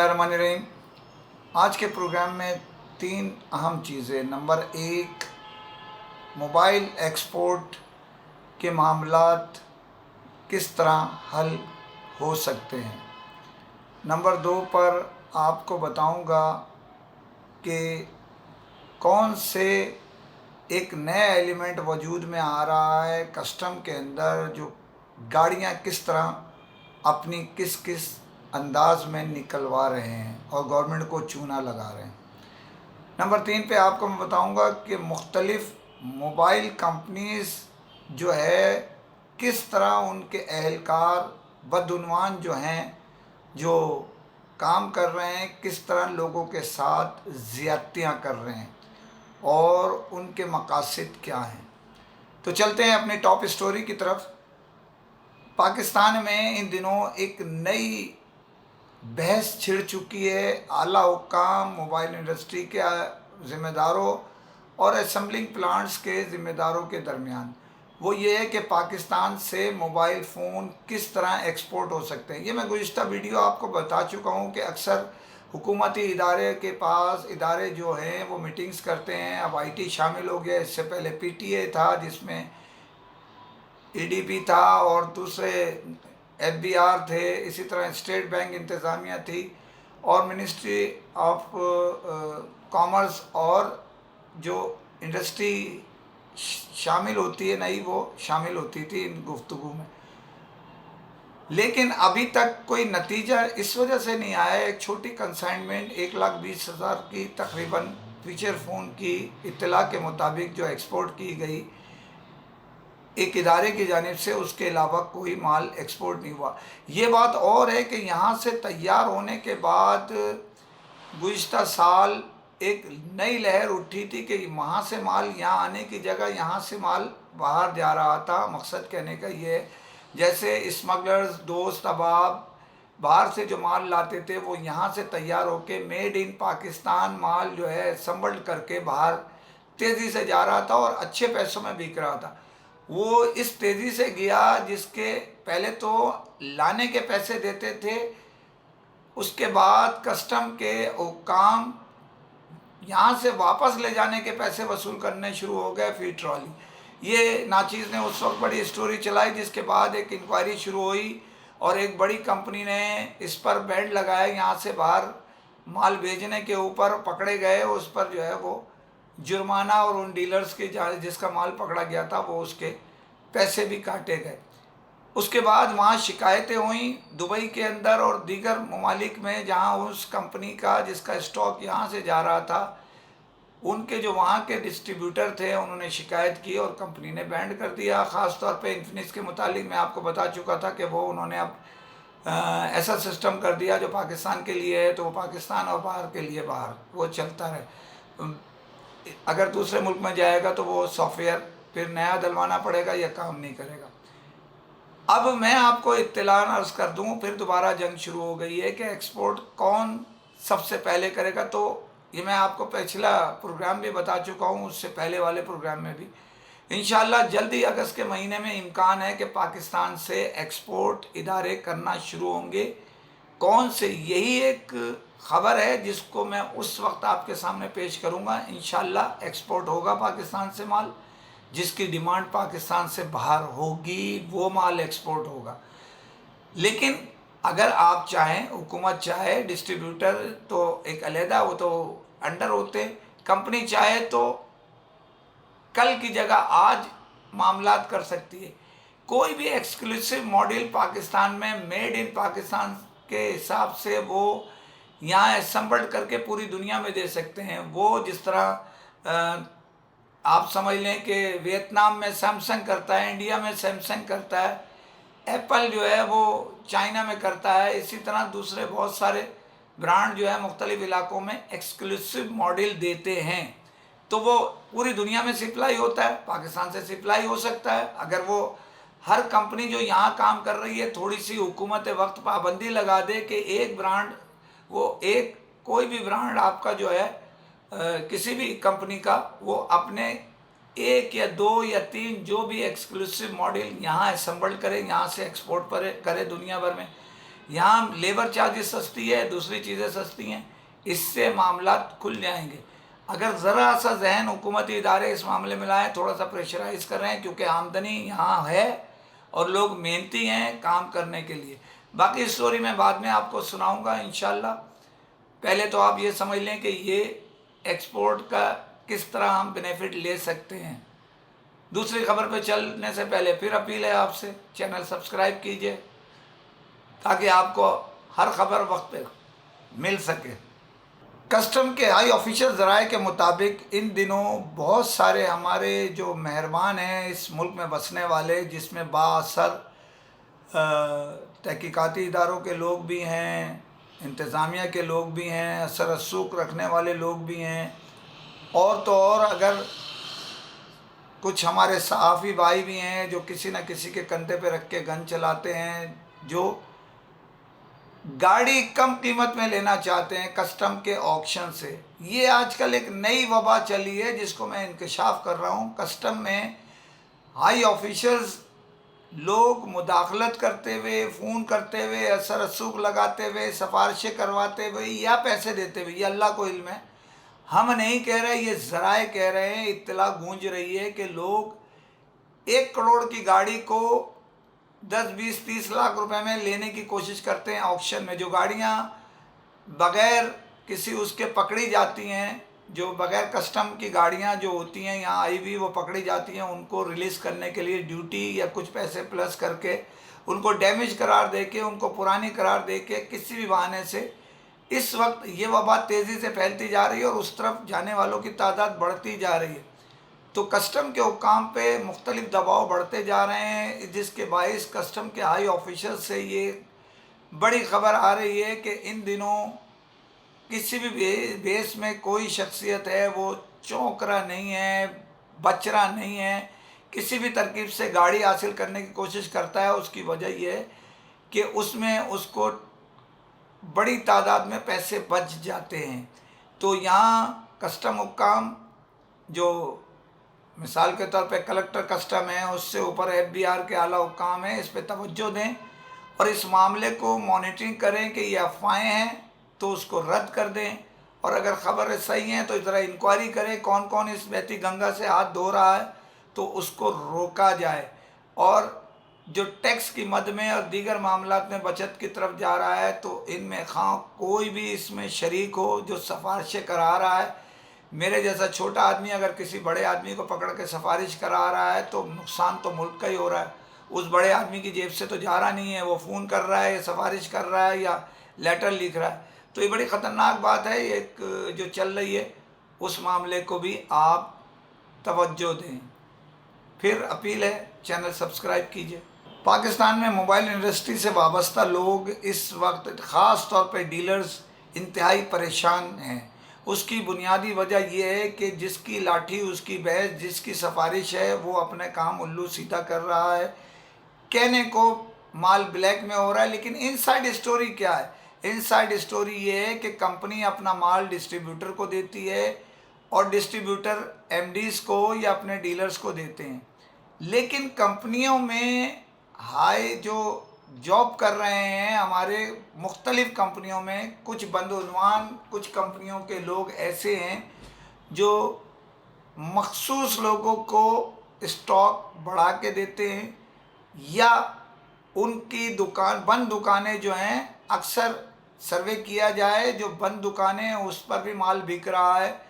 बिस्मिल्लाहिर्रहमानिर्रहीम। आज के प्रोग्राम में 3 अहम चीज़ें। नंबर 1, मोबाइल एक्सपोर्ट के मामलात किस तरह हल हो सकते हैं। नंबर 2 पर आपको बताऊंगा कि कौन से एक नया एलिमेंट वजूद में आ रहा है कस्टम के अंदर, जो गाड़ियां किस तरह अपनी किस किस अंदाज में निकलवा रहे हैं और गवर्नमेंट को चूना लगा रहे हैं। नंबर 3 पे आपको मैं बताऊंगा कि मुख्तलिफ मोबाइल कंपनीज जो है किस तरह उनके एहलकार बदउनवान जो हैं, जो काम कर रहे हैं, किस तरह लोगों के साथ ज़्यादतियाँ कर रहे हैं और उनके मकासद क्या हैं। तो चलते हैं अपनी टॉप स्टोरी की तरफ। पाकिस्तान में इन दिनों एक नई बहस छिड़ चुकी है आला हुक्काम, मोबाइल इंडस्ट्री के ज़िम्मेदारों और असेंबलिंग प्लांट्स के ज़िम्मेदारों के दरमियान। वो ये है कि पाकिस्तान से मोबाइल फ़ोन किस तरह एक्सपोर्ट हो सकते हैं। ये मैं गुज़िश्ता वीडियो आपको बता चुका हूँ कि अक्सर हुकूमती इदारे के पास इदारे जो हैं वो मीटिंग्स करते हैं। अब IT शामिल हो गया, इससे पहले PTA था जिसमें EDB था और दूसरे FBR थे, इसी तरह स्टेट बैंक इंतज़ामिया थी और मिनिस्ट्री ऑफ कॉमर्स और जो इंडस्ट्री शामिल होती है नई, वो शामिल होती थी इन गुफ्तगू में। लेकिन अभी तक कोई नतीजा इस वजह से नहीं आया। एक छोटी कंसाइनमेंट 1,20,000 की तकरीबन फीचर फ़ोन की इत्तला के मुताबिक जो एक्सपोर्ट की गई एक इदारे की जानिब से, उसके अलावा कोई माल एक्सपोर्ट नहीं हुआ। ये बात और है कि यहाँ से तैयार होने के बाद गुज़िश्ता साल एक नई लहर उठी थी कि वहाँ से माल यहाँ आने की जगह यहाँ से माल बाहर जा रहा था। मकसद कहने का ये है, जैसे स्मगलर्स, दोस्त अहबाब बाहर से जो माल लाते थे वो यहाँ से तैयार होके मेड इन पाकिस्तान माल जो है संबल्ड करके बाहर तेज़ी से जा रहा था और अच्छे पैसों में बिक रहा था। वो इस तेज़ी से गया जिसके पहले तो लाने के पैसे देते थे, उसके बाद कस्टम के हुक्काम यहाँ से वापस ले जाने के पैसे वसूल करने शुरू हो गए फ़ी ट्रॉली। ये नाचीज़ ने उस वक्त बड़ी स्टोरी चलाई, जिसके बाद एक इंक्वायरी शुरू हुई और एक बड़ी कंपनी ने इस पर बैंड लगाया। यहाँ से बाहर माल भेजने के ऊपर पकड़े गए, उस पर जो है वो जुर्माना और उन डीलर्स के जिसका माल पकड़ा गया था वो उसके पैसे भी काटे गए। उसके बाद वहाँ शिकायतें हुई दुबई के अंदर और दीगर ममालिक में, जहाँ उस कंपनी का जिसका स्टॉक यहाँ से जा रहा था, उनके जो वहाँ के डिस्ट्रीब्यूटर थे उन्होंने शिकायत की और कंपनी ने बैंड कर दिया। ख़ास तौर पे इन्फिनिक्स के मुतालिक मैं आपको बता चुका था कि वो उन्होंने अब ऐसा सिस्टम कर दिया जो पाकिस्तान के लिए है तो वो पाकिस्तान और बाहर के लिए बाहर वो चलता रहे। अगर दूसरे मुल्क में जाएगा तो वो सॉफ्टवेयर फिर नया डलवाना पड़ेगा, यह काम नहीं करेगा। अब मैं आपको इत्तला अर्ज़ कर दूं, फिर दोबारा जंग शुरू हो गई है कि एक्सपोर्ट कौन सबसे पहले करेगा। तो ये मैं आपको पिछला प्रोग्राम भी बता चुका हूं, उससे पहले वाले प्रोग्राम में भी। इंशाल्लाह जल्दी अगस्त के महीने में इम्कान है कि पाकिस्तान से एक्सपोर्ट इदारे करना शुरू होंगे। कौन से, यही एक ख़बर है जिसको मैं उस वक्त आपके सामने पेश करूँगा। इंशाल्लाह एक्सपोर्ट होगा पाकिस्तान से माल, जिसकी डिमांड पाकिस्तान से बाहर होगी वो माल एक्सपोर्ट होगा। लेकिन अगर आप चाहें, हुकूमत चाहे, डिस्ट्रीब्यूटर तो एक अलहदा, वो तो अंडर होते, कंपनी चाहे तो कल की जगह आज मामलात कर सकती है। कोई भी एक्सक्लूसिव मॉडल पाकिस्तान में मेड इन पाकिस्तान के हिसाब से वो यहाँ असम्बल्ड करके पूरी दुनिया में दे सकते हैं। वो जिस तरह आप समझ लें कि वियतनाम में सैमसंग करता है, इंडिया में सैमसंग करता है, एप्पल जो है वो चाइना में करता है, इसी तरह दूसरे बहुत सारे ब्रांड जो है मुख्तलिफ इलाकों में एक्सक्लूसिव मॉडल देते हैं। तो वो पूरी दुनिया में सप्लाई होता है, पाकिस्तान से सप्लाई हो सकता है। अगर वो हर कंपनी जो यहाँ काम कर रही है थोड़ी सी हुकूमत वक्त पाबंदी लगा दे कि एक ब्रांड, वो एक कोई भी ब्रांड आपका जो है किसी भी कंपनी का, वो अपने 1 या 2 या 3 जो भी एक्सक्लूसिव मॉडल यहाँ असम्बल्ड करे, यहाँ से एक्सपोर्ट करे दुनिया भर में, यहाँ लेबर चार्जेस सस्ती है, दूसरी चीज़ें सस्ती हैं, इससे मामला खुल जाएंगे। अगर ज़रा सा जहन हुकूमती इदारे इस मामले में लाएँ, थोड़ा सा प्रेशराइज कर रहे हैं, क्योंकि आमदनी यहाँ है और लोग मेहनती हैं काम करने के लिए। बाकी स्टोरी मैं बाद में आपको सुनाऊंगा इंशाल्लाह। पहले तो आप ये समझ लें कि ये एक्सपोर्ट का किस तरह हम बेनिफिट ले सकते हैं। दूसरी खबर पे चलने से पहले फिर अपील है आपसे, चैनल सब्सक्राइब कीजिए ताकि आपको हर खबर वक्त पे मिल सके। कस्टम के हाई ऑफिशियल ज़राए के मुताबिक इन दिनों बहुत सारे हमारे जो मेहरबान हैं इस मुल्क में बसने वाले, जिसमें बाअसर तहकीकाती इदारों के लोग भी हैं, इंतज़ामिया के लोग भी हैं, असर रसूख रखने वाले लोग भी हैं, और तो और अगर कुछ हमारे सहाफ़ी भाई भी हैं जो किसी न किसी के कंधे पे रख के गन चलाते हैं, जो गाड़ी कम कीमत में लेना चाहते हैं कस्टम के ऑक्शन से। ये आजकल एक नई वबा चली है जिसको मैं इंकशाफ कर रहा हूँ। कस्टम में हाई ऑफिशल्स लोग मुदाखलत करते हुए, फ़ोन करते हुए, असर रसूख लगाते हुए, सिफारिशें करवाते हुए या पैसे देते हुए, ये अल्लाह को इल्म है, हम नहीं कह रहे, ये ज़राए कह रहे हैं, इत्तला गूंज रही है कि लोग 1 करोड़ की गाड़ी को 10, 20, 30 लाख रुपए में लेने की कोशिश करते हैं ऑक्शन में। जो गाड़ियां बग़ैर किसी उसके पकड़ी जाती हैं, जो बग़ैर कस्टम की गाड़ियां जो होती हैं यहाँ आई हुई, वो पकड़ी जाती हैं, उनको रिलीज़ करने के लिए ड्यूटी या कुछ पैसे प्लस करके उनको डैमेज करार दे के, उनको पुरानी करार दे के, किसी भी बहाने से इस वक्त ये वबा तेज़ी से फैलती जा रही है और उस तरफ जाने वालों की तादाद बढ़ती जा रही है। तो कस्टम के हुक्काम पे मुख्तलिफ दबाव बढ़ते जा रहे हैं, जिसके बाइस कस्टम के हाई ऑफिसर से ये बड़ी खबर आ रही है कि इन दिनों किसी भी बेस में कोई शख्सियत है वो चौंक रहा नहीं है, बच रहा नहीं है, किसी भी तरकीब से गाड़ी हासिल करने की कोशिश करता है। उसकी वजह यह है कि उसमें उसको बड़ी तादाद में पैसे बच जाते हैं। तो यहाँ कस्टम हुक्काम, जो मिसाल के तौर पे कलेक्टर कस्टम है, उससे ऊपर एफबीआर के आला हुक्काम है, इस पे तवज्जो दें और इस मामले को मॉनिटरिंग करें कि ये अफवाहें हैं तो उसको रद्द कर दें, और अगर ख़बरें सही हैं तो ज़रा इंक्वायरी करें कौन कौन इस बहती गंगा से हाथ धो रहा है तो उसको रोका जाए। और जो टैक्स की मद में और दीगर मामलात में बचत की तरफ जा रहा है तो इनमें खां कोई भी इसमें शरीक हो जो सिफारिशें करा रहा है। मेरे जैसा छोटा आदमी अगर किसी बड़े आदमी को पकड़ के सिफारिश करा रहा है तो नुकसान तो मुल्क का ही हो रहा है, उस बड़े आदमी की जेब से तो जा रहा नहीं है, वो फ़ोन कर रहा है या सिफारिश कर रहा है या लेटर लिख रहा है। तो ये बड़ी ख़तरनाक बात है एक जो चल रही है, उस मामले को भी आप तवज्जो दें। फिर अपील है, चैनल सब्सक्राइब कीजिए। पाकिस्तान में मोबाइल इंडस्ट्री से वाबस्ता लोग इस वक्त ख़ास तौर पर डीलर्स इंतहाई परेशान हैं। उसकी बुनियादी वजह यह है कि जिसकी लाठी उसकी भैंस, जिसकी सिफारिश है वो अपने काम उल्लू सीधा कर रहा है। कहने को माल ब्लैक में हो रहा है, लेकिन इनसाइड स्टोरी क्या है? इनसाइड स्टोरी ये है कि कंपनी अपना माल डिस्ट्रीब्यूटर को देती है और डिस्ट्रीब्यूटर एमडीज़ को या अपने डीलर्स को देते हैं। लेकिन कंपनियों में हाई जो जॉब कर रहे हैं हमारे मुख्तलिफ़ कंपनियों में, कुछ बदउनवान कुछ कंपनियों के लोग ऐसे हैं जो मखसूस लोगों को स्टॉक बढ़ा के देते हैं, या उनकी दुकान बंद दुकानें जो हैं, अक्सर सर्वे किया जाए जो बंद दुकानें हैं उस पर भी माल बिक रहा है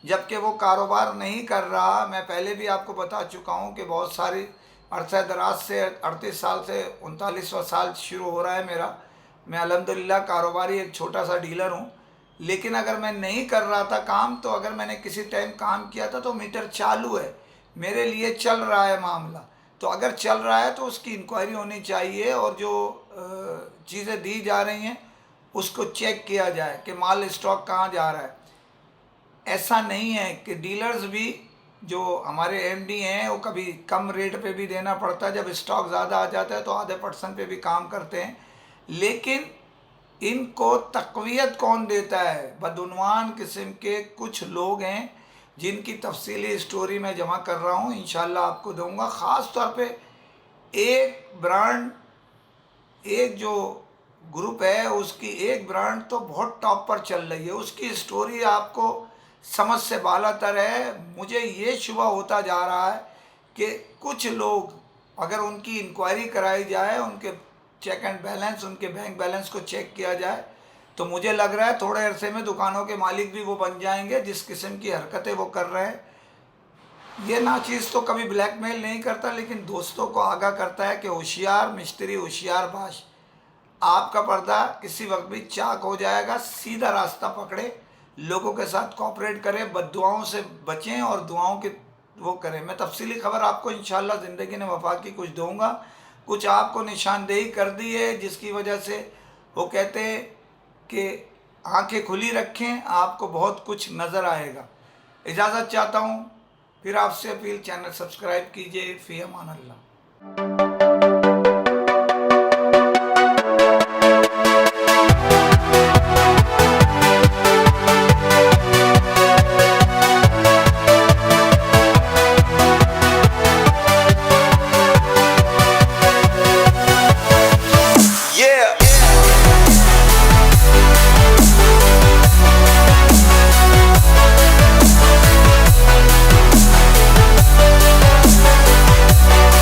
जबकि वो कारोबार नहीं कर रहा। मैं पहले भी आपको बता चुका हूँ कि बहुत सारी अरसा दराज से 38 साल से 39वां साल शुरू हो रहा है मेरा। मैं अल्हम्दुलिल्लाह कारोबारी एक छोटा सा डीलर हूँ, लेकिन अगर मैं नहीं कर रहा था काम, तो अगर मैंने किसी टाइम काम किया था तो मीटर चालू है, मेरे लिए चल रहा है मामला। तो अगर चल रहा है तो उसकी इंक्वायरी होनी चाहिए और जो चीज़ें दी जा रही हैं उसको चेक किया जाए कि माल स्टॉक कहाँ जा रहा है। ऐसा नहीं है कि डीलर्स भी जो हमारे एमडी हैं वो कभी कम रेट पे भी देना पड़ता है, जब स्टॉक ज़्यादा आ जाता है तो आधे % पे भी काम करते हैं, लेकिन इनको तक़वियत कौन देता है? बदउनवान किस्म के कुछ लोग हैं जिनकी तफसीली स्टोरी मैं जमा कर रहा हूँ, इंशाल्लाह आपको दूंगा। ख़ास तौर पे एक ब्रांड, एक जो ग्रुप है उसकी एक ब्रांड तो बहुत टॉप पर चल रही है, उसकी स्टोरी आपको समझ से बालातर है। मुझे ये शुबा होता जा रहा है कि कुछ लोग अगर उनकी इंक्वायरी कराई जाए, उनके चेक एंड बैलेंस, उनके बैंक बैलेंस को चेक किया जाए, तो मुझे लग रहा है थोड़े अरसे में दुकानों के मालिक भी वो बन जाएंगे जिस किस्म की हरकतें वो कर रहे हैं। ये नाचीज़ तो कभी ब्लैकमेल नहीं करता, लेकिन दोस्तों को आगाह करता है कि होशियार मिस्त्री होशियार बाश, आपका पर्दा किसी वक्त भी चाक हो जाएगा। सीधा रास्ता पकड़े, लोगों के साथ कॉपरेट करें, बद्दुआओं से बचें और दुआओं की वो करें। मैं तफसीली खबर आपको इंशाल्लाह ज़िंदगी ने वफा की कुछ दूंगा। कुछ आपको निशानदेही कर दी है जिसकी वजह से वो कहते हैं कि आंखें खुली रखें, आपको बहुत कुछ नज़र आएगा। इजाज़त चाहता हूँ, फिर आपसे अपील, चैनल सब्सक्राइब कीजिए। फ़ी अमान अल्लाह।